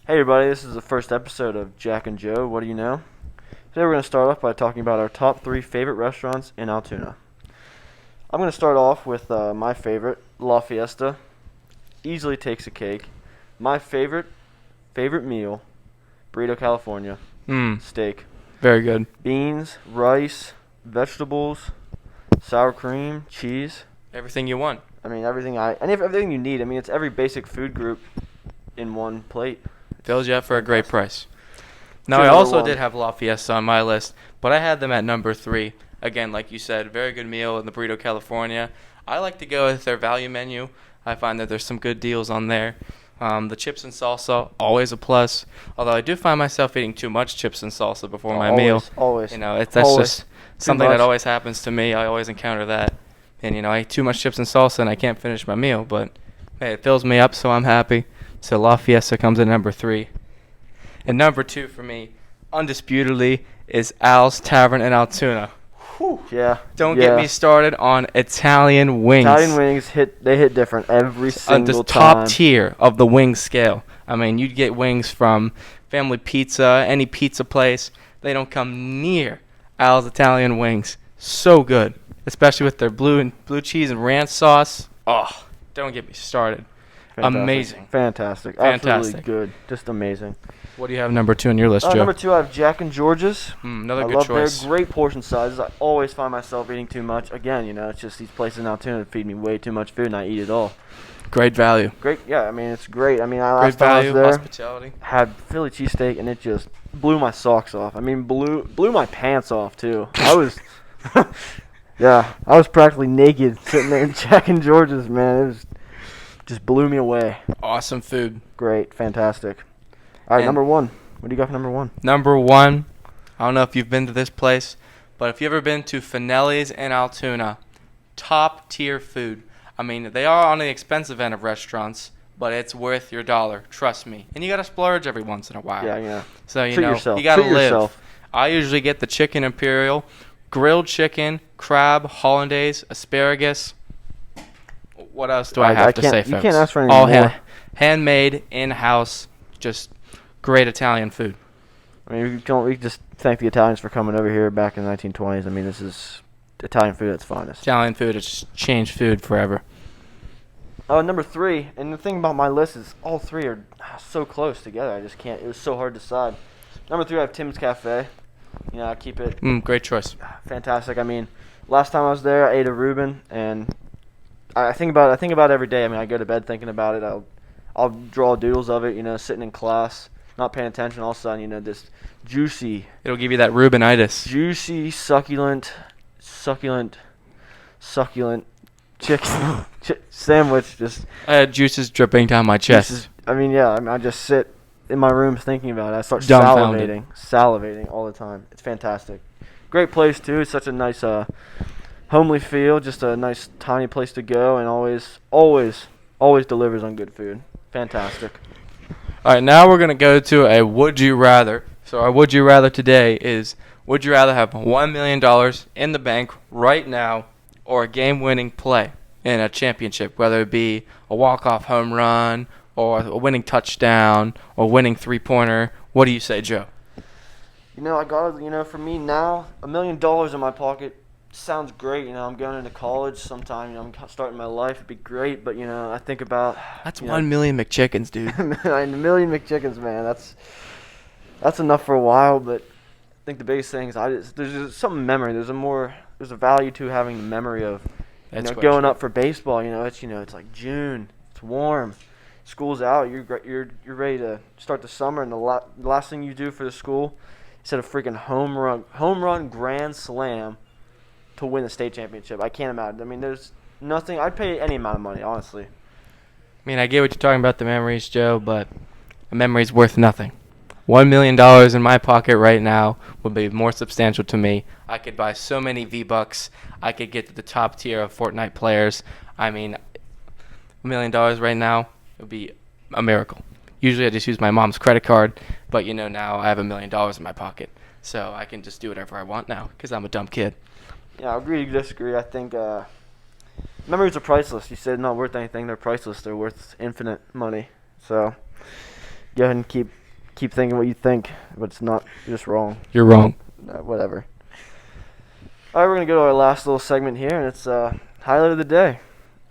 Hey everybody, this is the first episode of Jack and Joe, What Do You Know? Today we're going to start off by talking about our top 3 favorite restaurants in Altoona. I'm going to start off with my favorite, La Fiesta. Easily takes a cake. My favorite meal, Burrito California. Steak. Very good. Beans, rice, vegetables, sour cream, cheese. Everything you want. I mean, everything you need. I mean, it's every basic food group in one plate. Fills you up for a great price. Now, Sure, I also one. did have La Fiesta on my list, but I had them at number 3. Again, like you said, very good meal in the Burrito California. I like to go with their value menu. I find that there's some good deals on there. The chips and salsa, always a plus. Although I do find myself eating too much chips and salsa before my meal. Always. You know, that's Always. just something much. that always happens to me. I always encounter that. And, I eat too much chips and salsa and I can't finish my meal. But, hey, it fills me up, so I'm happy. So La Fiesta comes in number 3. And number 2 for me, undisputedly, is Als Tavern in Altoona. Whew, yeah. Don't get me started on Italian wings. Italian wings hit different every On single the time. top tier of the wing scale. I mean, you'd get wings from Family Pizza, any pizza place. They don't come near Al's Italian wings. So good, especially with their blue cheese and ranch sauce. Oh, don't get me started. Fantastic. Amazing. Fantastic. Fantastic. Absolutely good. Just amazing. What do you have number 2 on your list, Joe? Number 2, I have Jack and George's. Another I good love choice. their great portion sizes. I always find myself eating too much. Again, it's just these places in Altoona feed me way too much food, and I eat it all. Great value. Great. Yeah, I mean, it's great. I mean, Great last time I value, was there, hospitality. had Philly cheesesteak, and it just blew my socks off. I mean, blew my pants off, too. I was... Yeah, I was practically naked sitting there in Jack and George's, man. It was just blew me away. Awesome food. Great, fantastic. All right, And- number 1. What do you got for number 1? Number 1, I don't know if you've been to this place, but if you've ever been to Finelli's in Altoona, top tier food. I mean, they are on the expensive end of restaurants, but it's worth your dollar. Trust me. And you got to splurge every once in a while. Yeah. So, Treat yourself. you got to Treat live. yourself. I usually get the chicken imperial, grilled chicken, crab, hollandaise, asparagus. What else do I have to say, folks? You can't ask for any All more. handmade, in-house, just great Italian food. I mean, we just thank the Italians for coming over here back in the 1920s. I mean, this is Italian food at its finest. Italian food has changed food forever. Number 3, and the thing about my list is all 3 are so close together. I just can't. It was so hard to decide. Number 3, I have Tim's Cafe. I keep it Great choice. fantastic. I mean, last time I was there, I ate a Reuben, and I think about it every day. I mean, I go to bed thinking about it. I'll draw doodles of it. Sitting in class, not paying attention. All of a sudden, this juicy, It'll give you that Rubenitis. juicy, succulent chicken sandwich. Just I had juices dripping down my chest. I just sit in my room thinking about it. I start Dumbfounded. salivating all the time. It's fantastic. Great place too. It's such a nice homely feel. Just a nice tiny place to go, and always delivers on good food. Fantastic. All right, now we're going to go to a would you rather. So our would you rather today is, would you rather have $1 million in the bank right now or a game-winning play in a championship, whether it be a walk-off home run or a winning touchdown or winning three-pointer? What do you say, Joe? For me now, $1 million in my pocket sounds great. I'm going into college sometime. I'm starting my life. It'd be great, but I think about That's 1 million McChickens, dude. a million McChickens, man. That's enough for a while, but I think the biggest thing is there's just some memory. There's a value to having the memory of That's going up for baseball. It's like June. It's warm. School's out. You're ready to start the summer, and the last thing you do for the school is hit a freaking home run grand slam to win the state championship. I can't imagine. I mean, there's nothing. I'd pay any amount of money, honestly. I mean, I get what you're talking about, the memories, Joe, but a memory's worth nothing. $1 million in my pocket right now would be more substantial to me. I could buy so many V-Bucks. I could get to the top tier of Fortnite players. I mean, $1 million right now, it would be a miracle. Usually I just use my mom's credit card, but now I have $1 million in my pocket. So I can just do whatever I want now because I'm a dumb kid. Yeah, I agree to disagree. I think memories are priceless. You said not worth anything. They're priceless. They're worth infinite money. So, go ahead and keep thinking what you think, but it's not. You're just wrong. You're wrong. Whatever. All right, we're gonna go to our last little segment here, and it's highlight of the day.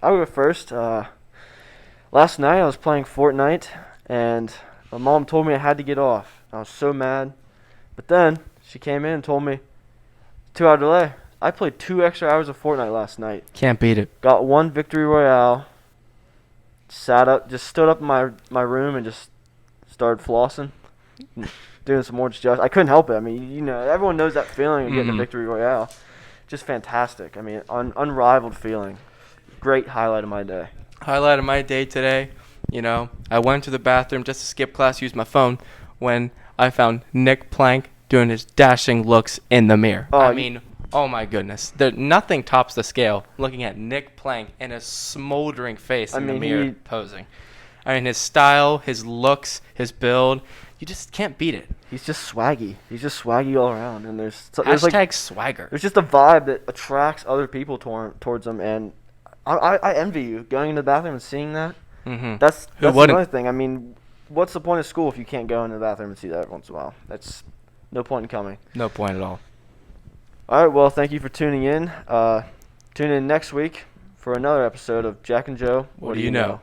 I'll go first. Last night I was playing Fortnite, and my mom told me I had to get off. I was so mad, but then she came in and told me 2-hour delay. I played 2 extra hours of Fortnite last night. Can't beat it. Got 1 victory royale. Just stood up in my room and just started flossing, doing some orange juice. I couldn't help it. I mean, everyone knows that feeling of getting a victory royale. Just fantastic. I mean, unrivaled feeling. Great highlight of my day. Highlight of my day today, I went to the bathroom just to skip class, use my phone, when I found Nick Plank doing his dashing looks in the mirror. Oh my goodness. Nothing tops the scale looking at Nick Plank and his smoldering face in the mirror posing. I mean, his style, his looks, his build, you just can't beat it. He's just swaggy. He's just swaggy all around. And there's #swagger. There's just a vibe that attracts other people towards him. And I envy you going into the bathroom and seeing that. Mm-hmm. That's another thing. I mean, what's the point of school if you can't go into the bathroom and see that every once in a while? That's no point in coming. No point at all. All right, well, thank you for tuning in. Tune in next week for another episode of Jack and Joe. What do you know?